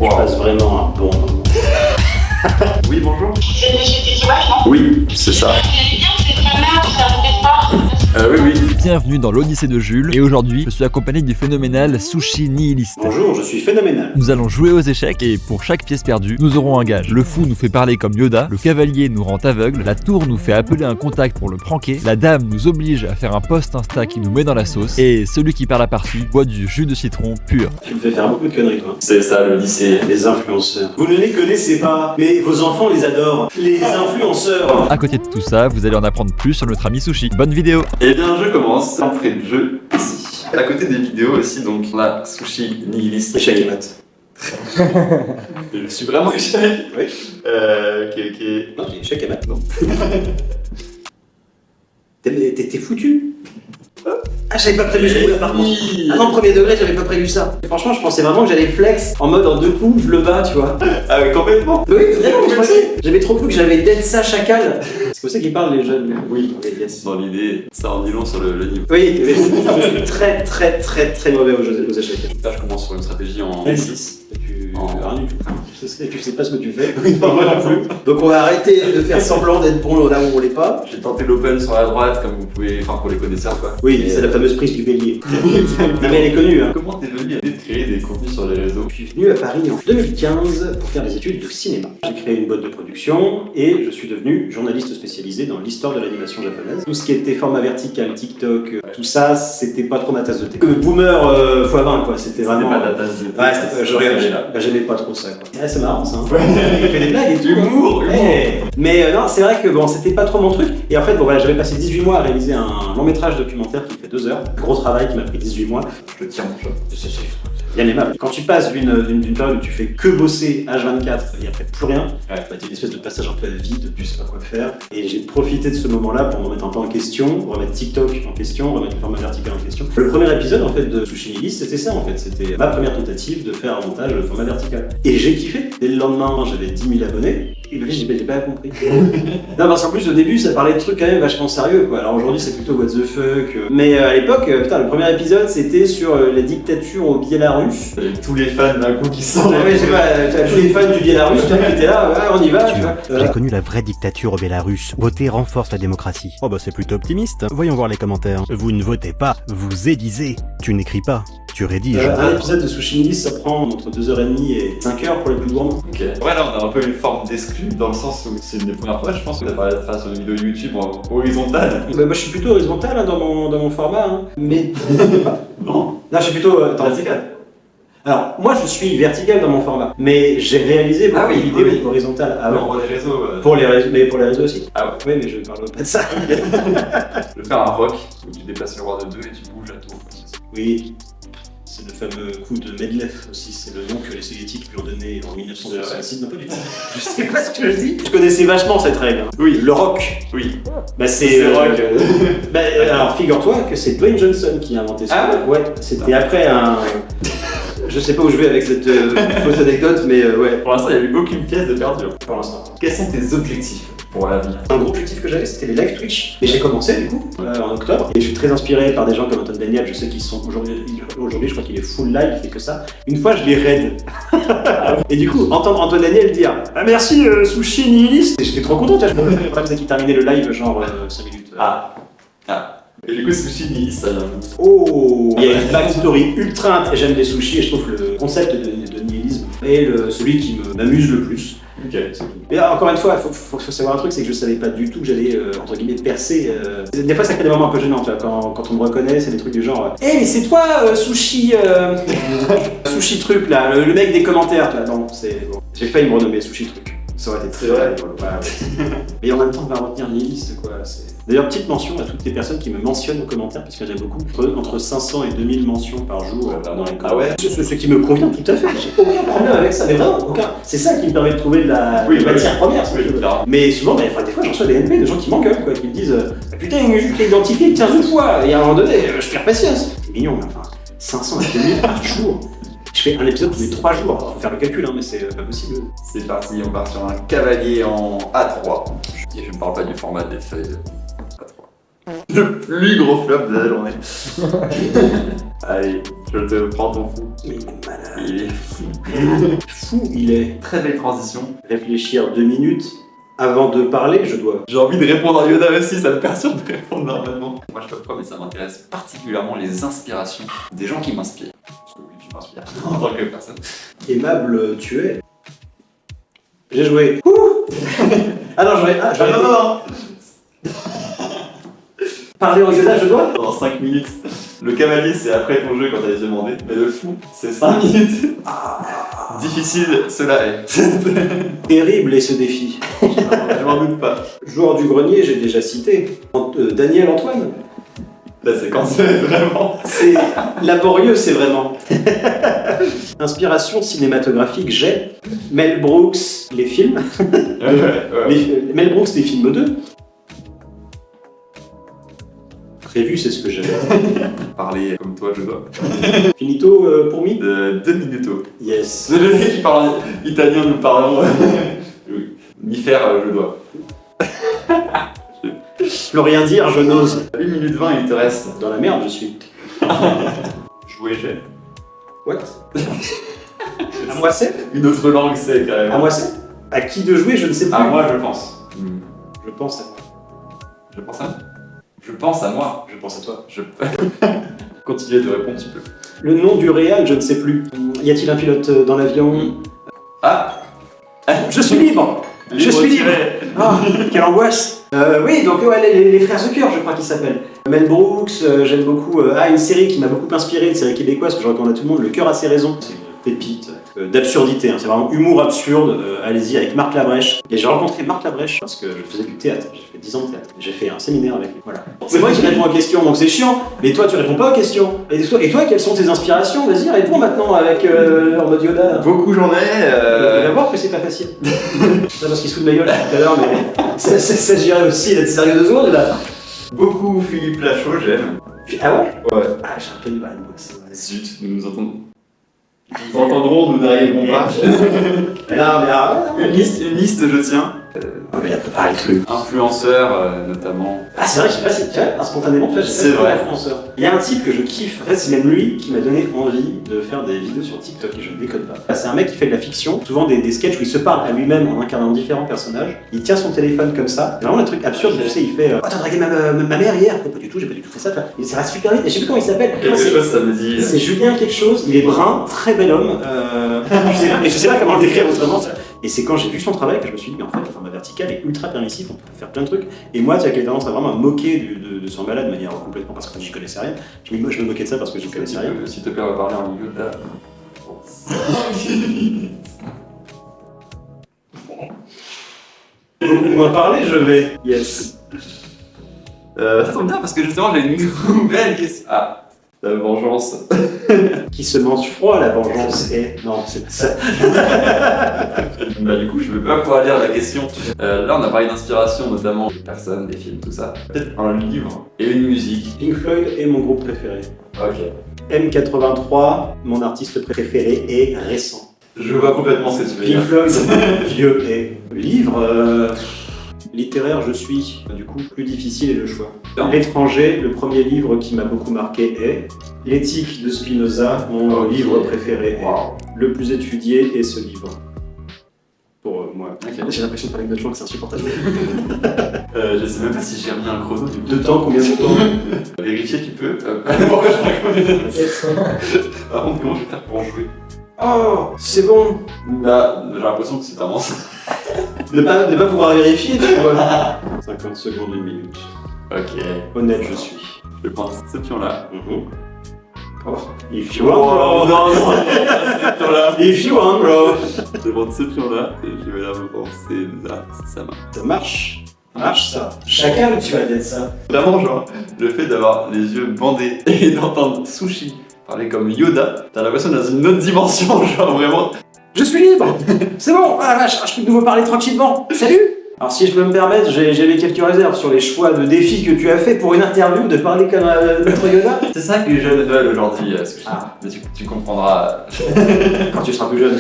Je passe vraiment un bon moment. Oui, bonjour. C'est Monsieur Titiwaj, non? Oui, c'est ça. Bien, c'est ta mère, c'est un départ. Oui. Bienvenue dans l'Odyssée de Jules, et aujourd'hui, je suis accompagné du phénoménal Sushi Nihiliste. Bonjour, je suis phénoménal. Nous allons jouer aux échecs, et pour chaque pièce perdue, nous aurons un gage. Le fou nous fait parler comme Yoda, le cavalier nous rend aveugle, la tour nous fait appeler un contact pour le pranker, la dame nous oblige à faire un post Insta qui nous met dans la sauce, et celui qui perd la partie boit du jus de citron pur. Tu me fais faire beaucoup de conneries, toi. C'est ça, le lycée. Les influenceurs. Vous ne les connaissez pas, mais vos enfants les adorent. Les influenceurs. À côté de tout ça, vous allez en apprendre plus sur notre ami Sushi. Bonne vidéo! Eh bien, je commence. Entrée de jeu ici. À côté des vidéos aussi, donc on a Sushi Nihiliste. Échec et maths. Je suis vraiment échec. Oui. Ok. Non, j'ai échec et maths, non. T'es foutu. Ah, j'avais pas prévu ce coup-là par contre. Ah non, premier degré, j'avais pas prévu ça. Franchement, je pensais vraiment que j'allais flex en mode en deux coups, je le bats, tu vois. Ah oui, complètement. Oui, vraiment, je pensais. J'avais trop cru que j'avais dead ça chacal. C'est comme ça qu'ils parlent les jeunes. Oui. Yes. Dans l'idée, ça en dit long sur le niveau. Oui, je suis très mauvais aux échecs. Là, je commence sur une stratégie en Vas-y. S6. Rien du tout. Tu sais pas ce que tu fais. Moi non plus. Donc on va arrêter de faire semblant d'être bon là où on l'est pas. J'ai tenté l'open sur la droite, comme vous pouvez, enfin pour les connaisseurs quoi. Oui, c'est la fameuse prise du bélier. Mais elle est connue, hein. Comment t'es venu à créer des contenus sur les réseaux? Je suis venu à Paris en 2015 pour faire des études de cinéma. J'ai créé une boîte de production et je suis devenu journaliste spécialisé dans l'histoire de l'animation japonaise. Tout ce qui était format vertical, TikTok, tout ça, c'était pas trop ma tasse de thé. Comme boomer x20 quoi, c'était vraiment... C'était pas ta tasse de thé. Ouais, j'aimais pas trop ça quoi. Ouais, c'est marrant ça. Hein. Il fait des blagues et tout. Humour. Hey. Mais non, c'est vrai que bon, c'était pas trop mon truc. Et en fait, bon voilà, j'avais passé 18 mois à réaliser un long métrage documentaire qui fait 2 heures. Gros travail qui m'a pris 18 mois. Je le tiens mon chat. C'est bien aimable. Quand tu passes d'une période où tu fais que bosser H24 et après plus rien, Ouais. bah, t'as une espèce de passage un peu vide, tu sais pas quoi faire. Et j'ai profité de ce moment-là pour me remettre un peu en question, remettre TikTok en question, remettre le format vertical en question. Le premier épisode en fait de Sushi Nihiliste, c'était ça en fait. C'était ma première tentative de faire un montage format vertical. Et j'ai kiffé. Dès le lendemain, j'avais 10 000 abonnés. Et puis j'ai pas compris. Non, parce qu'en plus au début ça parlait de trucs quand même vachement sérieux quoi. Alors aujourd'hui c'est plutôt what the fuck. Mais à l'époque, putain, le premier épisode c'était sur la dictature au Biélarus. Tous les fans d'un coup qui sont. Ouais, je sais pas, t'as tous les fans du Biélarus qui étaient là, ouais, on y va, tu vois. J'ai connu la vraie dictature au Bélarus. Voter renforce la démocratie. Oh bah c'est plutôt optimiste. Voyons voir les commentaires. Vous ne votez pas, vous élisez. Tu n'écris pas, tu rédiges. Un épisode de Sushi Nihiliste, ça prend entre 2h30 et 5h pour les plus gourmands. Ok. Ouais, là on a un peu une forme d'exclu dans le sens où c'est une des premières fois, je pense, que tu as parlé de faire sur une vidéo YouTube en horizontale. Bah, moi je suis plutôt horizontal hein, dans mon format, hein. Mais. Non. Non, je suis plutôt. Attends. Vertical. Alors, moi je suis vertical dans mon format, mais j'ai réalisé beaucoup de vidéos horizontales avant. Pour les réseaux. Pour les réseaux, mais pour les réseaux aussi. Ah ouais. Oui, mais je parle pas de ça. Je vais faire un rock où tu déplaces le roi de 2 et tu bouges la tour. Oui. C'est le fameux coup de Medlev aussi, c'est le nom que les soviétiques lui ont donné en 1966. Non, pas du tout. Je sais pas ce que je dis. Je connaissais vachement cette règle. Hein. Oui. Le rock. Oui. Bah c'est rock. Bah, alors figure-toi que c'est Dwayne Johnson qui a inventé ça. Ah ouais. C'était après un. Je sais pas où je vais avec cette fausse anecdote, mais ouais. Pour l'instant, il n'y a eu aucune pièce de perdu. Pour l'instant. Quels sont tes objectifs pour l'avenir? Un gros objectif que j'avais, c'était les live Twitch. Et j'ai commencé du coup en octobre. Et je suis très inspiré par des gens comme Anton Daniel. Je sais qu'ils sont aujourd'hui, je crois qu'il est full live, il fait que ça. Une fois, je les raid. Et du coup, entendre Anton Daniel dire ah, merci Sushi Nihiliste. Et j'étais trop content. Tu vois, le problème c'est qu'il terminait le live genre 5 minutes. Ah. Et du coup, Sushi Nihiliste, ça vient. Oh, il y a une backstory ultra. J'aime les sushis et je trouve que le concept de nihilisme est celui qui m'amuse le plus. Ok, c'est tout. Mais encore une fois, il faut savoir un truc, c'est que je savais pas du tout que j'allais, entre guillemets, percer. Des fois, ça crée des moments un peu gênants, tu vois, quand on me reconnaît, c'est des trucs du genre « Hey, mais c'est toi, Sushi... Sushi Truc, là, le mec des commentaires, tu vois. » Non, c'est... Bon. J'ai failli me renommer Sushi Truc. Ça aurait été très vrai. drôle. Ouais. Mais en même temps, on va retenir nihiliste, quoi. D'ailleurs, petite mention à toutes les personnes qui me mentionnent aux commentaires, parce qu'il y en a beaucoup, entre 500 et 2000 mentions par jour dans les commentaires. Ah ouais. Ce qui me convient tout à fait, j'ai aucun problème avec ça, mais vraiment, aucun. C'est ça qui me permet de trouver de la matière première, si tu veux. Mais souvent, des fois, j'en reçois des NP de gens qui m'engueulent, quoi, qui me disent putain, je l'ai identifié 15 fois, et à un moment donné, je perds patience. C'est mignon, mais enfin, 500 et 2000 par jour. Je fais un épisode tous les 3 jours, faut faire le calcul, hein, mais c'est pas possible. C'est parti, on part sur un cavalier en A3. Et je ne parle pas du format des feuilles A3. Le plus gros flop de la journée. Allez, Je te prends ton fou. Mais il est malade. Il est fou. Fou, il est. Très belle transition. Réfléchir 2 minutes. Avant de parler, je dois. J'ai envie de répondre à Yoda aussi, ça me perturbe de répondre normalement. Moi je sais pas pourquoi, mais ça m'intéresse particulièrement les inspirations des gens qui m'inspirent. Parce que oui, tu m'inspires en tant que personne. Aimable, tu es. J'ai joué. Ouh ah non, j'aurais. non. Parler en Yoda, je dois. Dans 5 minutes. Le cavalier c'est après ton jeu quand t'as les demandé, mais le fou c'est 5 minutes. Difficile, cela est. Terrible est ce défi. Je m'en doute pas. Joueur du grenier, j'ai déjà cité. Daniel Antoine. Là c'est quand c'est vraiment. C'est laborieux, c'est vraiment. Inspiration cinématographique, j'ai Mel Brooks, les films. Ouais. Mel Brooks, les films 2. Prévu, c'est ce que j'avais. Parler comme toi, je dois. Finito pour me. 2 minutos. Yes. Le mec qui parle italien, nous parlons. Oui. M'y faire, je dois. Plus rien dire, je n'ose. 1 minute 20, il te reste. Dans la merde, je suis. Jouer, j'ai. What? À moi c'est? Une autre langue, c'est carrément. À moi c'est? À qui de jouer, je ne sais plus. À moi, je pense. Je pense à moi. Je pense à moi. Je pense à moi. Je pense à toi. Je continuer de répondre un petit peu. Le nom du réal, je ne sais plus. Y a-t-il un pilote dans l'avion? Ah. Je suis libre. Je suis libre. Ah, quelle angoisse. Oui, donc ouais, les frères The Cure, je crois qu'ils s'appellent. Mel Brooks, j'aime beaucoup. Une série qui m'a beaucoup inspiré, une série québécoise que je recommande à tout le monde, Le Cœur a ses raisons. C'est une pépite d'absurdité, hein. C'est vraiment humour absurde. Allez-y, avec Marc Labrèche. Et j'ai rencontré Marc Labrèche parce que je faisais du théâtre. J'ai fait 10 ans de théâtre. J'ai fait un séminaire avec lui. Voilà. C'est moi qui réponds aux questions, donc c'est chiant. Mais toi, tu réponds pas aux questions. Et toi, quelles sont tes inspirations? Vas-y, réponds maintenant avec en mode Yoda. Beaucoup j'en ai. On va voir que c'est pas facile. C'est parce qu'il se fout de ma gueule tout à l'heure, mais ça s'agirait aussi d'être sérieux 2 secondes là. Beaucoup Philippe Lachaud, j'aime. Ah ouais? Ouais. Ah, j'ai un peu de mal, moi. Zut, nous nous entendons. Nous entendrons, nous n'arriverons pas. Non, mais ah, Une liste, je tiens. mais il a préparé le truc. Influenceurs, notamment. Ah, c'est vrai que je sais pas si tu vois, spontanément, tu vois, C'est vrai. Influenceur. Il y a un type que je kiffe, en fait, c'est même lui qui m'a donné envie de faire des vidéos sur TikTok et je ne déconne pas. C'est un mec qui fait de la fiction, souvent des sketchs où il se parle à lui-même en incarnant différents personnages. Il tient son téléphone comme ça. C'est vraiment un truc absurde, tu sais, il fait Oh, t'as dragué ma mère hier? Pas du tout, j'ai pas du tout fait ça, tu vois. Et ça va super vite, et je sais plus comment il s'appelle. Quelque chose, ça me dit. C'est Julien quelque chose, il est brun, très bel homme. Je sais pas comment le décrire autrement. Et c'est quand j'ai vu son travail que je me suis dit, mais en fait, le format vertical est ultra permissif, on peut faire plein de trucs. Et moi, tu as tendance à vraiment me moquer de son malade de manière complètement parce que j'y connaissais rien. Je me moquais de ça parce que j'y connaissais rien. S'il te plaît, on va parler en Yoda. Beaucoup moins parler, je vais. Yes. Ça tombe bien parce que justement, j'ai une nouvelle question. Ah, la vengeance. Qui se mange froid, la vengeance est. Non, c'est pas ça. Bah, du coup, je vais pas pouvoir lire la question. Là, on a parlé d'inspiration, notamment des personnes, des films, tout ça. Peut-être un livre et une musique. Pink Floyd est mon groupe préféré. Ok. M83, mon artiste préféré, est récent. Je vois complètement ce que tu veux dire. Pink Floyd, vieux et. Livre. Littéraire, je suis, du coup, plus difficile est le choix. L'étranger, le premier livre qui m'a beaucoup marqué est L'éthique de Spinoza, mon livre préféré. Wow. Le plus étudié est ce livre. Pour moi. Ok. J'ai l'impression de parler de notre langue, c'est insupportable. Je sais même pas si j'ai remis un chrono du coup. De temps, combien de temps? Vérifier, tu peux. Pourquoi je raconte? Par contre, comment je vais faire pour en jouer? Oh, c'est bon. Là, j'ai l'impression que c'est un mensonge. Ne pas pouvoir vérifier, tu vois. 50 secondes, 1 minute. Ok. Honnête, je suis. Je vais prendre cette option-là. Oh, if you want, bro. non, cette option-là. If you want, bro. Je vais prendre cette option-là et je vais la repenser là, si ça marche. Ça marche. Ça marche, ça. Chacun, tu vas dire ça. Vraiment, genre, le fait d'avoir les yeux bandés et d'entendre Sushi parler comme Yoda, t'as l'impression d'être dans une autre dimension, genre vraiment. Je suis libre. C'est bon. Ah la vache, je peux de nouveau parler tranquillement. Salut. Alors si je peux me permettre, j'avais quelques réserves sur les choix de défis que tu as fait pour une interview, de parler comme notre Yoda. C'est ça que les jeunes veulent aujourd'hui, Sushi. Ah. Mais tu comprendras. Quand tu seras plus jeune.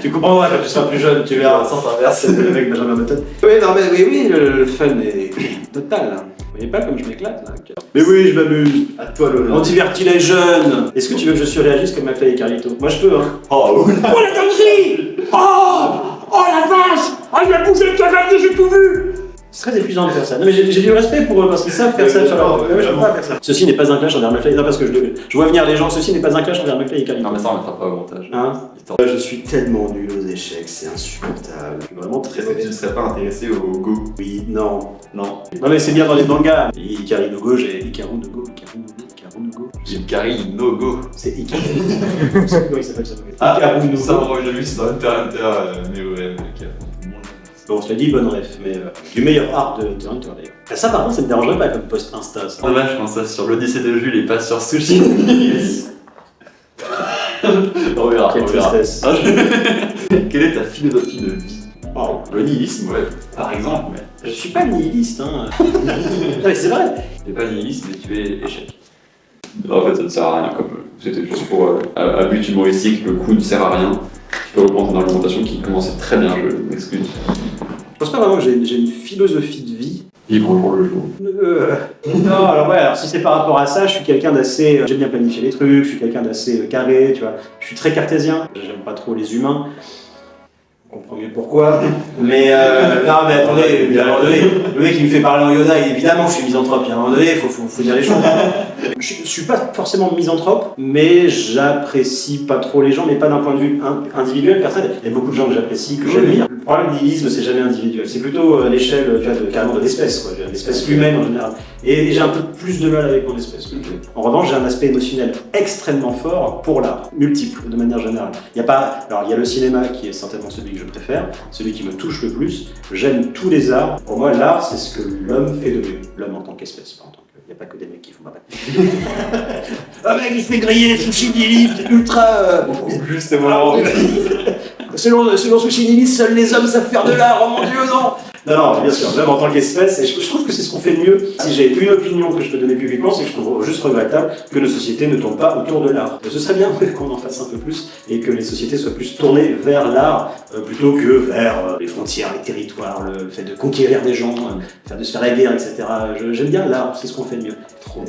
Tu comprendras quand tu seras plus jeune, tu verras. Sens inverse. C'est le mec Benjamin Button. Oui, non mais oui, le fun est total. Mais pas comme je m'éclate là. Mais oui, je m'amuse. À toi le On divertit les jeunes. Est-ce que tu veux que je surréagisse comme McFly et Carlito? Moi je peux, hein. Oh oui. Oh la dinguerie! Oh la vache! Oh il a bougé le cavalier, j'ai tout vu! C'est très épuisant de faire ça. Non mais j'ai du respect pour eux parce qu'ils savent faire ça sur leur... Mais moi je peux pas faire ça. Ceci n'est pas un clash envers McFly. Non parce que je vois venir les gens. Ceci n'est pas un clash envers McFly et Carlito. Non mais ça on mettra pas au montage. Hein? Je suis tellement nul aux échecs, c'est insupportable. Je suis vraiment très Est-ce que tu ne serais pas intéressé au Go? Oui, non. Non. Non mais c'est bien dans les mangas. Ikari no Go, j'ai Ikaru no Go, Ikaru no Go, Ikaru no Go. Ikari no Go. C'est Ikari. Je sais pas comment il s'appelle ça. Ah, Ikaru no ça Go. moi j'ai vu c'est dans Hunter x Hunter, mais ouais, tout le monde. Bon, on se l'a dit, bonne ref, mais du meilleur art de Hunter d'ailleurs. Ah, ça par contre, ça me dérangerait pas comme post Insta ça. Oh là, je pense ça sur l'Odyssée de Jules et pas sur Sushi. On verra, Quelle on verra. tristesse. Ah, Quelle est ta philosophie de vie? Oh, Le nihilisme, ouais, par exemple, mais. je suis pas nihiliste, hein. Non mais c'est vrai. Tu n'es pas nihiliste, mais tu es échec. En fait, ça ne sert à rien, comme c'était juste pour à but humoristique, le coup ne sert à rien. Tu peux reprendre ton argumentation qui commençait très bien, je m'excuse. Je pense pas vraiment que j'ai une philosophie de vie. Vivre au jour le jour. Non, alors ouais, alors si c'est par rapport à ça, je suis quelqu'un d'assez... j'aime bien planifier les trucs, je suis quelqu'un d'assez carré, tu vois. Je suis très cartésien, j'aime pas trop les humains. On comprend mieux pourquoi. Mais non mais attendez, à un moment donné, le mec qui me fait parler en Yoda, évidemment je suis misanthrope, à un moment donné, faut dire les choses. Je suis pas forcément misanthrope, mais j'apprécie pas trop les gens, mais pas d'un point de vue individuel, personnel. Il y a beaucoup de gens que j'apprécie, que j'admire. Le problème du nihilisme, c'est jamais individuel, c'est plutôt à l'échelle, tu vois, carrément de l'espèce, quoi, l'espèce humaine en général. Et j'ai un peu plus de mal avec mon espèce. En revanche, j'ai un aspect émotionnel extrêmement fort pour l'art, multiple, de manière générale. Il y a pas, alors il y a le cinéma qui est certainement celui que je préfère, celui qui me touche le plus. J'aime tous les arts. Pour moi, l'art, c'est ce que l'homme fait de mieux. L'homme en tant qu'espèce, pas en tant que... Il n'y a pas que des mecs qui font pas. Ah mec, il se fait griller, Sushi Nihiliste, ultra... Justement. Selon Sushi Nihiliste, seuls les hommes savent faire de l'art, oh mon dieu, non. Non, bien sûr, l'homme en tant qu'espèce, et je trouve que c'est ce qu'on fait de mieux. Si j'ai une opinion que je peux donner publiquement, c'est que je trouve juste regrettable que nos sociétés ne tournent pas autour de l'art. Ce serait bien qu'on en fasse un peu plus, et que les sociétés soient plus tournées vers l'art, plutôt que vers les frontières, les territoires, le fait de conquérir des gens, de se faire la guerre, etc. J'aime bien l'art, c'est ce qu'on fait de mieux.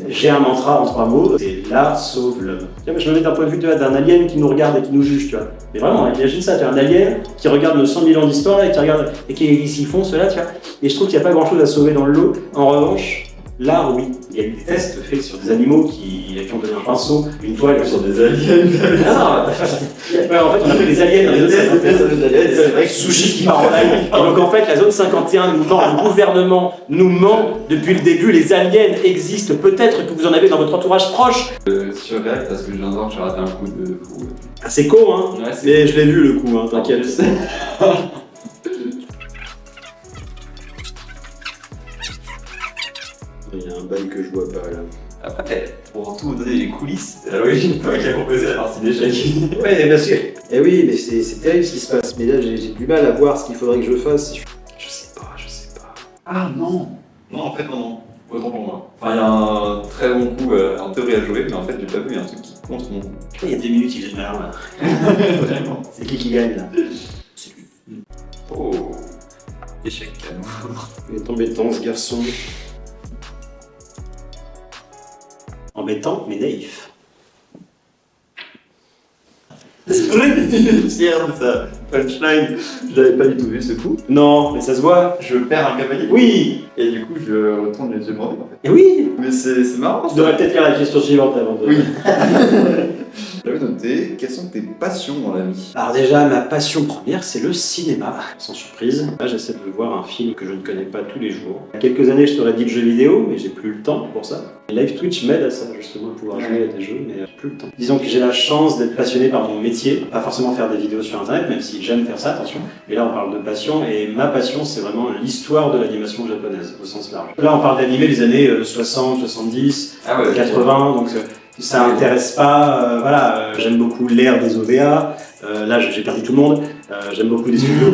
J'ai un mantra en 3 mots, c'est l'art sauve l'homme. Je me mets d'un point de vue d'un alien qui nous regarde et qui nous juge, tu vois. Mais vraiment, imagine ça, tu as un alien qui regarde nos 100 000 ans d'histoire et qui regarde et qui s'y font cela, tu vois. Et je trouve qu'il n'y a pas grand chose à sauver dans le lot. En revanche, l'art, oui. Il y a eu des tests faits sur des animaux qui ont donné un pinceau, une toile. Sur des aliens. Ah non, ouais, en fait, on appelle les aliens. C'est vrai que Sushi qui part en live. Et donc en fait, la zone 51 nous ment, le gouvernement nous ment depuis le début. Les aliens existent. Peut-être que vous en avez dans votre entourage proche. Surréact parce que je viens de voir que j'ai raté un coup de fou. Ah, c'est con, hein. Ouais, c'est mais je l'ai vu le coup, hein, t'inquiète. Il y a un bail que je vois pas là. Après, pour tout vous donner les coulisses, c'est à l'origine toi qui a composé la partie d'échecs. Ouais, bien sûr. Eh oui, mais c'est terrible ce qui se passe. Mais là, j'ai du mal à voir ce qu'il faudrait que je fasse. Je sais pas. Ah non. Non, en fait, non. Autant pour moi. Enfin, il y a un très bon coup en théorie à jouer, mais en fait, j'ai pas vu, il y a un truc qui contre mon coup. Il y a 2 minutes, il vient de là. Vraiment. C'est qui gagne là? C'est lui. Oh. Échec canon. Il est embêtant ce garçon. Embêtant, mais naïf. Fier de sa punchline. Je l'avais pas du tout vu ce coup. Non, mais ça se voit. Je perds un cavalier. Oui. Et du coup, je retourne les yeux bandés en fait. Et oui. Mais c'est marrant. Je devrais peut-être faire la question suivante avant de... Oui. J'avais noté, quelles sont tes passions dans la vie? Alors déjà, ma passion première, c'est le cinéma, sans surprise. Là, j'essaie de voir un film que je ne connais pas tous les jours. Il y a quelques années, je t'aurais dit le jeu vidéo, mais j'ai plus le temps pour ça. Live Twitch m'aide à ça, justement, à pouvoir jouer à des jeux, mais j'ai plus le temps. Disons que j'ai la chance d'être passionné par mon métier, pas forcément faire des vidéos sur Internet, même si j'aime faire ça, attention. Mais là, on parle de passion, et ma passion, c'est vraiment l'histoire de l'animation japonaise, au sens large. Là, on parle d'animé des années 60, 70, 80, donc... ça m'intéresse pas, voilà, j'aime beaucoup l'ère des OVA, Là, j'ai perdu tout le monde. J'aime beaucoup des studios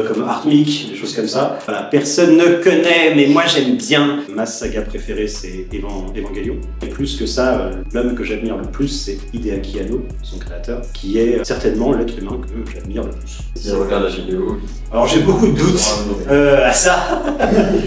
comme Artmic, des choses comme ça. Voilà, personne ne connaît, mais moi j'aime bien. Ma saga préférée, c'est Evangelion. Et plus que ça, l'homme que j'admire le plus, c'est Hideaki Anno, son créateur, qui est certainement l'être humain que j'admire le plus. Si je regarde la vidéo. Alors j'ai beaucoup de doutes à ça.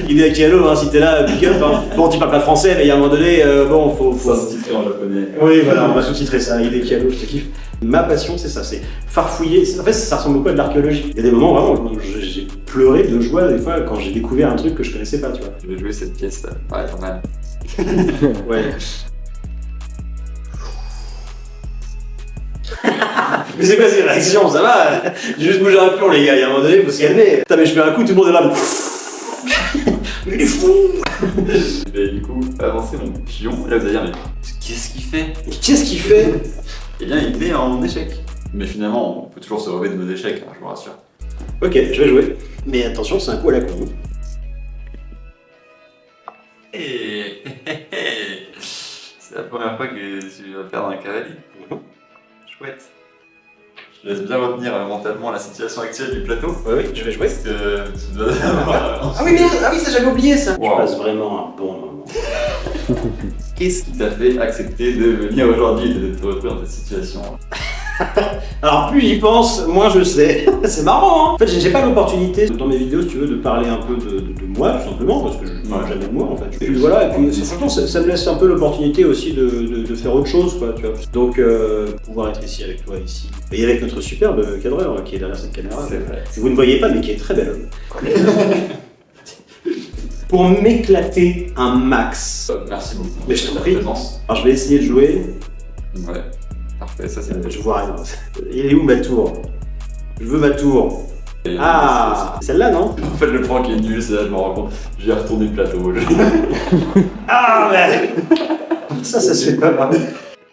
Hideaki Anno, hein, si t'es là, big up. Hein. Bon, tu parles pas français, mais il y a un moment donné, bon, faut... Ça se titrer en japonais. Oui, voilà, on va sous-titrer ça. Hideaki Anno, je te kiffe. Ma passion, c'est ça, c'est farfouiller. En fait, ça ressemble beaucoup à de l'archéologie. Il y a des moments, vraiment, j'ai pleuré de joie des fois quand j'ai découvert un truc que je connaissais pas, tu vois. Je vais jouer cette pièce là. Ouais, pas mal. Ouais. Mais c'est quoi ces réactions? Ça va? J'ai juste bougé un plomb, les gars. Il y a un moment donné, faut se calmer. Putain, mais je fais un coup, tout le monde est là. Il est fou! Je vais du coup avancer mon pion. Et là, vous allez dire, mais qu'est-ce qu'il fait? Qu'est-ce qu'il fait? Eh bien, il est en échec. Mais finalement, on peut toujours se relever de nos échecs, hein, je vous rassure. Ok, je vais jouer. Mais attention, c'est un coup à la con. Et c'est la première fois que tu vas perdre un cavalier. Chouette. Je laisse bien retenir mentalement la situation actuelle du plateau. Oui, je vais jouer. Parce que tu dois avoir... Ah oui, merde! Ah oui, ça j'avais oublié ça! Wow. Je passe vraiment un bon moment. Qu'est-ce qui t'a fait accepter de venir aujourd'hui et de te retrouver dans cette situation? Alors plus j'y pense, moins je sais. C'est marrant, hein. En fait, j'ai pas l'opportunité dans mes vidéos, si tu veux, de parler un peu de moi, tout simplement, parce que je parle jamais de moi, en fait. Et puis voilà, et puis franchement, ça me laisse un peu l'opportunité aussi de faire autre chose, quoi, tu vois. Donc, pouvoir être ici avec toi, ici, et avec notre superbe cadreur qui est derrière cette caméra, C'est vrai. que vous ne voyez pas, mais qui est très bel homme. Pour m'éclater un max. Merci beaucoup. Mais je t'en pour ta prie. présence. Alors, je vais essayer de jouer. Ouais. Parfait, ça c'est Je vois rien. Il est où ma tour? Je veux ma tour. Ah, celle-là, non? En fait, le plan qui est nul, c'est là, je me rends compte. J'ai retourné le plateau. Ah, mais ça se fait pas mal.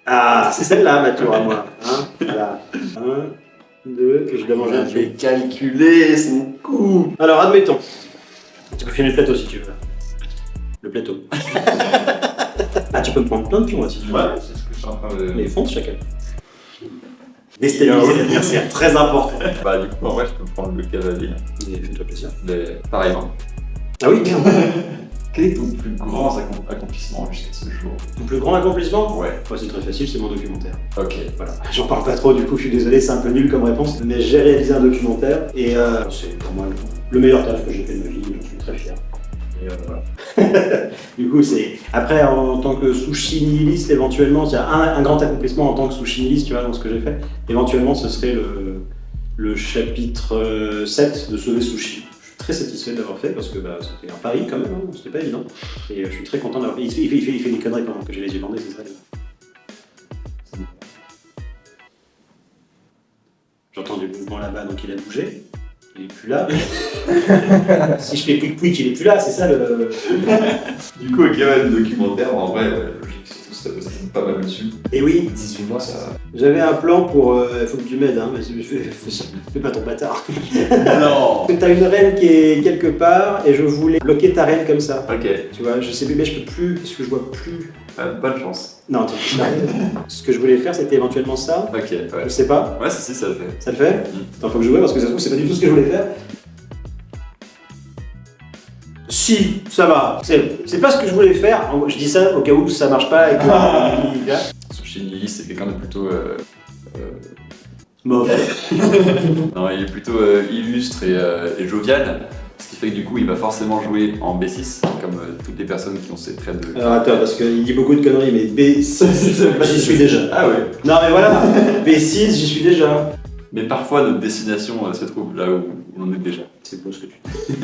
Ah, c'est celle-là, ma tour à moi. Hein, voilà. 1, 2, que je dois manger un peu. calculé son coup. Alors, admettons. Tu peux filmer le plateau si tu veux. Le plateau. Ah, tu peux me prendre plein de pions là si tu veux. Ouais, c'est ce que je suis en train de... Mais fonce chacun. Déstabiliser l'adversaire, très important. Bah, du coup, en vrai, je peux prendre le cavalier. Mais fais-toi plaisir. Mais pareillement. Ah oui, merde. Quel est ton plus grand accomplissement jusqu'à ce jour? Ton plus grand accomplissement? Ouais. Ouais, c'est très facile, c'est mon documentaire. Ok. Voilà. J'en parle pas trop, du coup, je suis désolé, c'est un peu nul comme réponse. Mais j'ai réalisé un documentaire et c'est pour moi le meilleur taf que j'ai fait de ma vie, j'en suis très fier. Et voilà. Du coup, c'est. Après, en tant que sushi nihiliste, éventuellement, il y a un grand accomplissement en tant que sushi nihiliste, tu vois, dans ce que j'ai fait. Éventuellement, ce serait le chapitre 7 de Sauver Sushi. Je suis très satisfait de l'avoir fait parce que bah, c'était un pari quand même, hein, c'était pas évident. Et je suis très content d'avoir fait. Il fait des conneries pendant que j'ai les yeux bandés, c'est ça. J'entends du mouvement là-bas, donc il a bougé. Il est plus là. Si je fais quick, il est plus là, c'est ça le. Du coup, avec le documentaire, en vrai, logique, ça me pas mal dessus. Et oui, 18 mois, ça... j'avais un plan pour. Faut que tu m'aides, hein, vas-y, fais pas ton bâtard. Non. T'as une reine qui est quelque part et je voulais bloquer ta reine comme ça. Ok. Tu vois, je sais plus, mais je peux plus, parce que je vois plus. Bonne chance. Non, ce que je voulais faire, c'était éventuellement ça. Ok, ouais. Je sais pas. Ouais, si, ça le fait. Ça le fait? Attends, faut que je vois parce que ça se trouve, c'est pas du tout ce que je voulais faire. Si, ça va. C'est pas ce que je voulais faire. Je dis ça au cas où ça marche pas et que. Sushi nihiliste, c'est quelqu'un de plutôt... Mauvais. Non, il est plutôt illustre et jovial. Ce qui fait que du coup, il va forcément jouer en B6, comme toutes les personnes qui ont ces traits de... Alors attends, parce qu'il dit beaucoup de conneries, mais B6, j'y suis déjà. Ah ouais. Non mais voilà, B6, j'y suis déjà. Mais parfois, notre destination se trouve là où on est déjà. C'est beau ce que tu dis.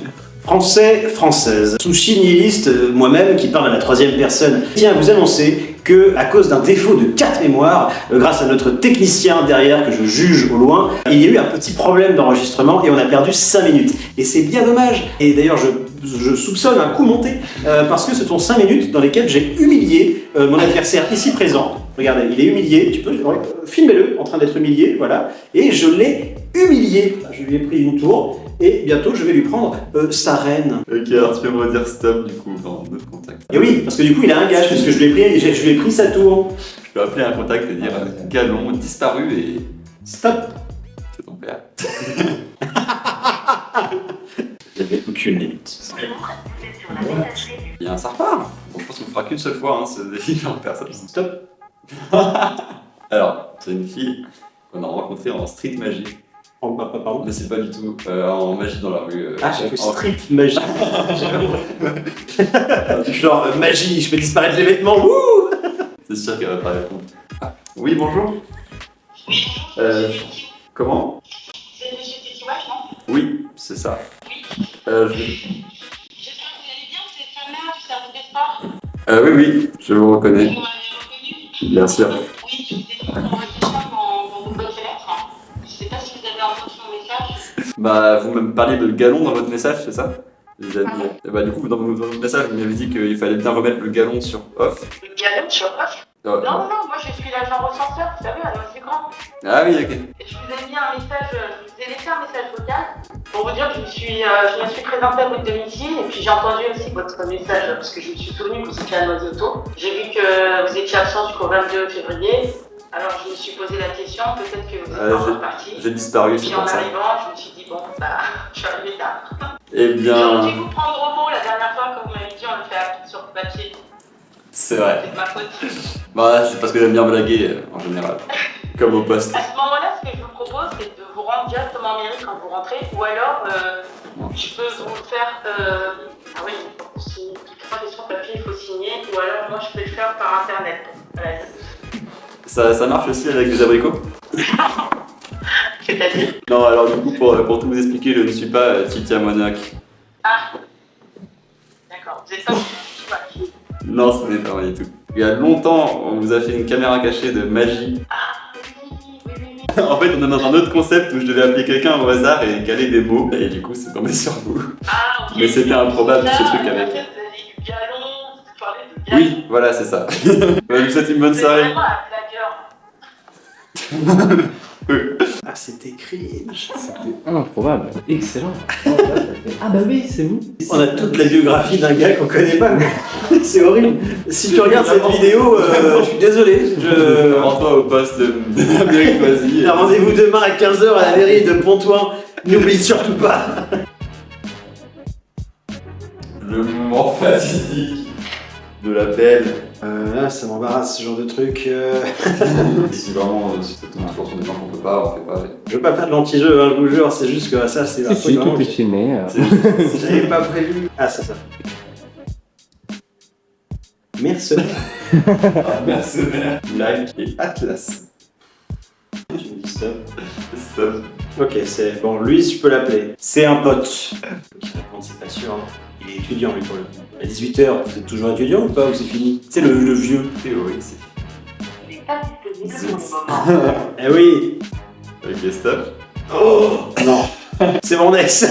Français, française. Sushi nihiliste, moi-même, qui parle à la troisième personne, tiens à vous annoncer que, à cause d'un défaut de carte mémoire, grâce à notre technicien derrière que je juge au loin, il y a eu un petit problème d'enregistrement et on a perdu 5 minutes. Et c'est bien dommage. Et d'ailleurs, je soupçonne un coup monté, parce que ce sont 5 minutes dans lesquelles j'ai humilié mon adversaire ici présent. Regardez, il est humilié, tu peux filmez-le en train d'être humilié, voilà. Et je l'ai humilié. Je lui ai pris une tour et bientôt je vais lui prendre sa reine. Ok, alors tu peux me redire stop du coup dans notre contact. Et oui, parce que du coup il a un gage, puisque je lui ai pris sa tour. Je peux appeler un contact et dire Galon disparu et... Stop. père. J'avais aucune limite. Bien, ça repart. Bon, je pense qu'on fera qu'une seule fois, hein, ce défi par personne. Stop. Alors, c'est une fille qu'on a rencontrée en street magie. Pardon. Mais c'est pas du tout en magie dans la rue. J'ai fait en- street magie. Genre magie, je fais disparaître les vêtements. Wouh. C'est sûr qu'elle va pas répondre. Ah, oui, bonjour. Comment? C'est monsieur Titiwak, non? Oui, c'est ça. J'espère que vous allez bien, c'est Fana du service des sports. Oui, oui, je vous reconnais. Vous m'avez reconnu? Bien sûr. Oui, je vous ai mis dans votre message dans vos boîtes aux lettres. Je sais pas si vous avez entendu mon message. Bah, vous me parliez de galon dans votre message, c'est ça? Vous avez mis- Et bah, du coup, dans votre message, vous m'avez dit qu'il fallait bien remettre le galon sur off. Le galon sur off? Non, moi je suis l'agent recenseur, vous savez, à Noisy Grand. Ah oui, ok. Et je vous ai mis un message, je vous ai laissé un message vocal pour vous dire que je me suis présentée à votre domicile et puis j'ai entendu aussi votre message parce que je me suis souvenu que vous étiez à Noisy Auto. J'ai vu que vous étiez absent jusqu'au 22 février, alors je me suis posé la question, peut-être que vous êtes pas encore parti. J'ai disparu, c'est Puis en pour ça. arrivant, je me suis dit, bon, bah, je suis arrivée tard. Eh J'aurais dû bien, vous prendre au mot la dernière fois quand vous m'avez dit on le fait sur papier. c'est vrai. C'est de ma faute. Bah, c'est parce que j'aime bien blaguer en général. Comme au poste. À ce moment-là, ce que je vous propose, c'est de vous rendre directement en mairie quand vous rentrez, ou alors je peux vous le faire. Ah oui, pour signer toutes les questions papier, il faut signer, ou alors moi je peux le faire par internet. Voilà. Ça marche aussi avec des abricots? C'est-à-dire. Non, alors du coup, pour tout vous expliquer, je ne suis pas Titia Monac. Ah, d'accord, vous êtes pas ouais. Non, ce n'est pas moi du tout. Il y a longtemps, on vous a fait une caméra cachée de magie. Ah, oui. En fait, on est dans un autre concept où je devais appeler quelqu'un au hasard et caler des mots. Et du coup, c'est tombé sur vous. Ah, ok. Mais c'était improbable, Là, ce truc Vous avec. avez du galon, vous parlez de galon. Oui, voilà, c'est ça. Je vous souhaite une bonne C'est soirée. vraiment un blagueur. Ah, c'était cringe. Improbable, excellent. Ah bah oui, c'est vous. On a toute la biographie d'un gars qu'on connaît pas. C'est horrible. Si tu regardes cette vidéo, je suis désolé. Rends-toi au poste de Amérique Loisy. T'as rendez-vous demain à 15h à la mairie de Pontoin. N'oublie surtout pas. Le moment fatidique de l'appel. Là, ça m'embarrasse ce genre de truc. Si vraiment, si c'est toujours sur des gens qu'on peut pas, on fait pas. Je veux pas faire de l'anti-jeu, hein, je vous jure. C'est juste que ça, c'est un Si, truc si, tout vraiment est que filmé. j'avais pas prévu. Ah, c'est ça. Mercenaire. Mercenaire, like et Atlas. Tu me dis stop. Stop. Ok, c'est bon. Lui, je peux l'appeler. C'est un pote. Qui répond, c'est pas sûr. Hein. Il est étudiant, lui, pour le coup. À 18h, vous êtes toujours étudiant ou pas, ou c'est fini? C'est le vieux. Théorie, c'est. C'est pas disponible pour le moment. Eh oui. Ok, stop. Oh non. C'est mon ex.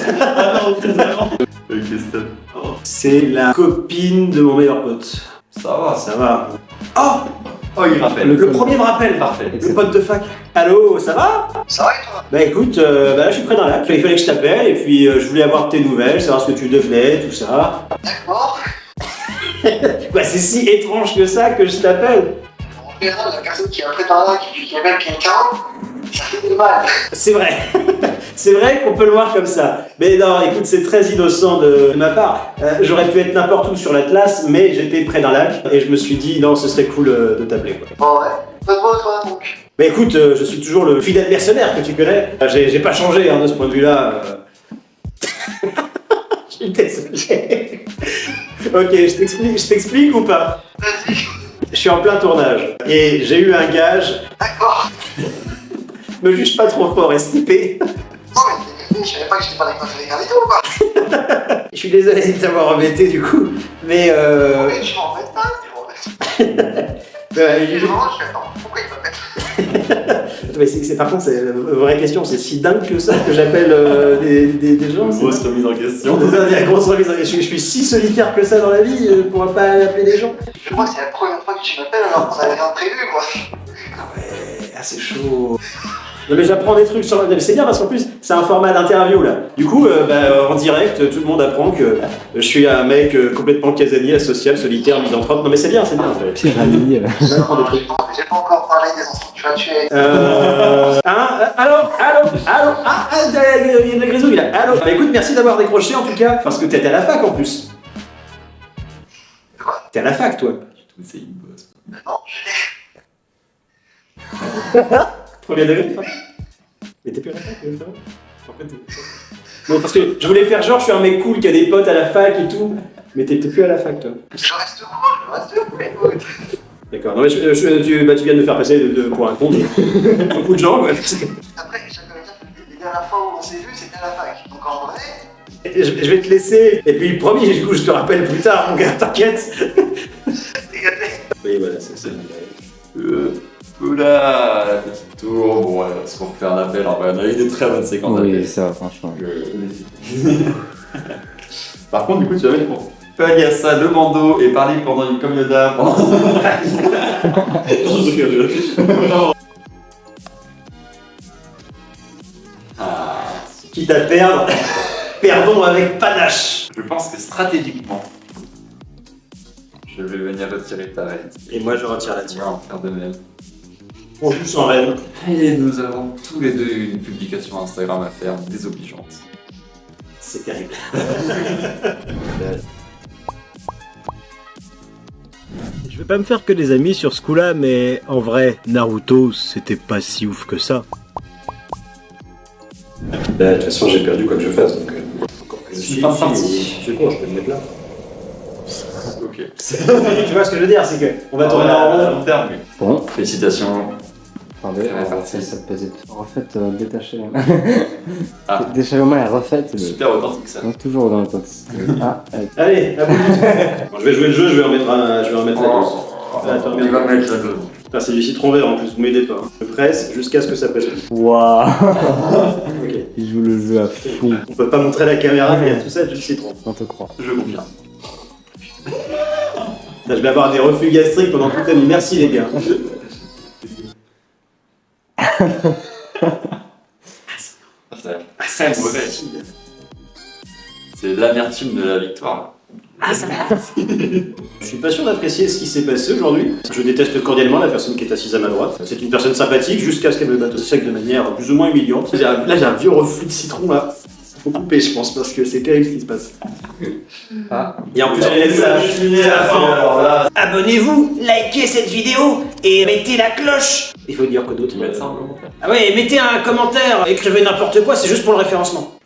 Ok, stop. C'est la copine de mon meilleur pote. Ça va, Ça va. Oh, il rappelle. Le premier me rappelle. Parfait. Le pote de fac. Allô, ça va? Ça va et toi? Bah écoute, là je suis près d'un lac, il fallait que je t'appelle et puis je voulais avoir tes nouvelles, savoir ce que tu devenais, tout ça. D'accord. Bah c'est si étrange que ça que je t'appelle. On verra la personne qui est près d'un lac et puis qui appelle quelqu'un, ça fait du mal. C'est vrai. C'est vrai qu'on peut le voir comme ça. Mais non, écoute, c'est très innocent de ma part. J'aurais pu être n'importe où sur l'Atlas, mais j'étais près d'un lac et je me suis dit non, ce serait cool de t'appeler, quoi. Bon ouais, pas de beau toi donc. Bah écoute, je suis toujours le fidèle mercenaire que tu connais. J'ai pas changé hein, de ce point de vue-là. Je suis désolé. Ok, je t'explique ou pas? Vas-y. Je suis en plein tournage et j'ai eu un gage. D'accord. Me juge pas trop fort, STP. Non mais je savais pas que j'étais pas d'accord avec la vidéo quoi. Je suis désolé de t'avoir embêté du coup, mais Mais je m'embête pas, c'est bon. Évidemment, je fais attends, pourquoi il m'embête? mais par contre, c'est la vraie question, c'est si dingue que ça que j'appelle des gens. c'est Grosse ça remise en question. La grosse remise. Je suis si solitaire que ça dans la vie pour pas appeler des gens. Je crois que c'est la première fois que tu m'appelles alors qu'on avait rien prévu quoi. Ah ouais, ah c'est chaud. Non mais j'apprends des trucs sur c'est bien parce qu'en plus c'est un format d'interview là. Du coup en direct tout le monde apprend que je suis un mec complètement casanier, asocial, solitaire, misanthrope. Non mais c'est bien en fait. Pire ami. J'apprends des trucs. J'ai pas encore parlé des enfants que tu as tués. Allô, il y a de la grisouille là. Allô. Bah écoute, merci d'avoir décroché en tout cas, parce que t'étais à la fac en plus. T'es à la fac toi. C'est une bosse. Non, je Premier degré, toi. Mais t'es plus à la fac, pourquoi t'es... Non, parce que je voulais faire genre, je suis un mec cool qui a des potes à la fac et tout. Mais t'es plus à la fac toi. reste cool, écoute. D'accord, non mais tu viens de me faire passer pour un con. Beaucoup de gens, ouais. Après, chacun va dire que les dernières fois où on s'est vu, c'était à la fac. Donc en vrai. Je vais te laisser. Et puis promis, du coup, je te rappelle plus tard, mon gars, t'inquiète. Oui, voilà, c'est Oula, la petite tour. Bon, ouais, est-ce qu'on refait un appel? En vrai, on a eu des très bonnes séquences Oui, d'appels. ça, franchement. Par contre, du coup, tu vas mettre pour pallier à ça le bandeau et parler pendant une comme Yoda pendant. Quitte à perdre, perdons avec panache. Je pense que stratégiquement, je vais venir retirer ta reine. Et moi, je retire la Tu tienne. vas en faire de même. On joue sans reine. Et nous avons tous les deux une publication Instagram à faire désobligeante. C'est terrible. Je vais pas me faire que des amis sur ce coup-là, mais en vrai, Naruto, c'était pas si ouf que ça. De toute façon, j'ai perdu quoi que je fasse, donc... C'est pas parti. Je sais pas, je peux me mettre là. Ok. Tu vois ce que je veux dire, c'est que on va tourner en rond. long terme. Bon, Félicitations. attendez, C'est on va réparti. faire ça pesait. Refaite, détachée. Ah. Détaché au moins, refaite. Super authentique ça. Donc, toujours dans l'authenticité. Ah, Allez, à vous. Bon, je vais jouer le jeu, je vais en mettre la dose. Attends, Il va mettre la dose. Putain, c'est du citron vert en plus, vous m'aidez pas. Hein. Je presse jusqu'à ce que ça presse. waouh. Ok. Il joue le jeu à fond. On peut pas montrer la caméra, mais il y a tout ça, du citron. On te croit. Je confirme. Là, je vais avoir des reflux gastriques pendant toute la nuit. Merci les gars. C'est très mauvais. C'est l'amertume de la victoire. Je suis pas sûr d'apprécier ce qui s'est passé aujourd'hui. Je déteste cordialement la personne qui est assise à ma droite. C'est une personne sympathique jusqu'à ce qu'elle me batte au sec de manière plus ou moins humiliante. Là, j'ai un vieux reflux de citron là. Faut couper, je pense, parce que c'est terrible ce qui se passe. Ah. Et en plus, j'ai laissé ça cheminer à la fin. Alors là, Abonnez-vous, likez cette vidéo et mettez la cloche. Il faut dire que d'autres tu mets ça en commentaire. Ah ouais, mettez un commentaire, écrivez n'importe quoi, c'est juste pour le référencement.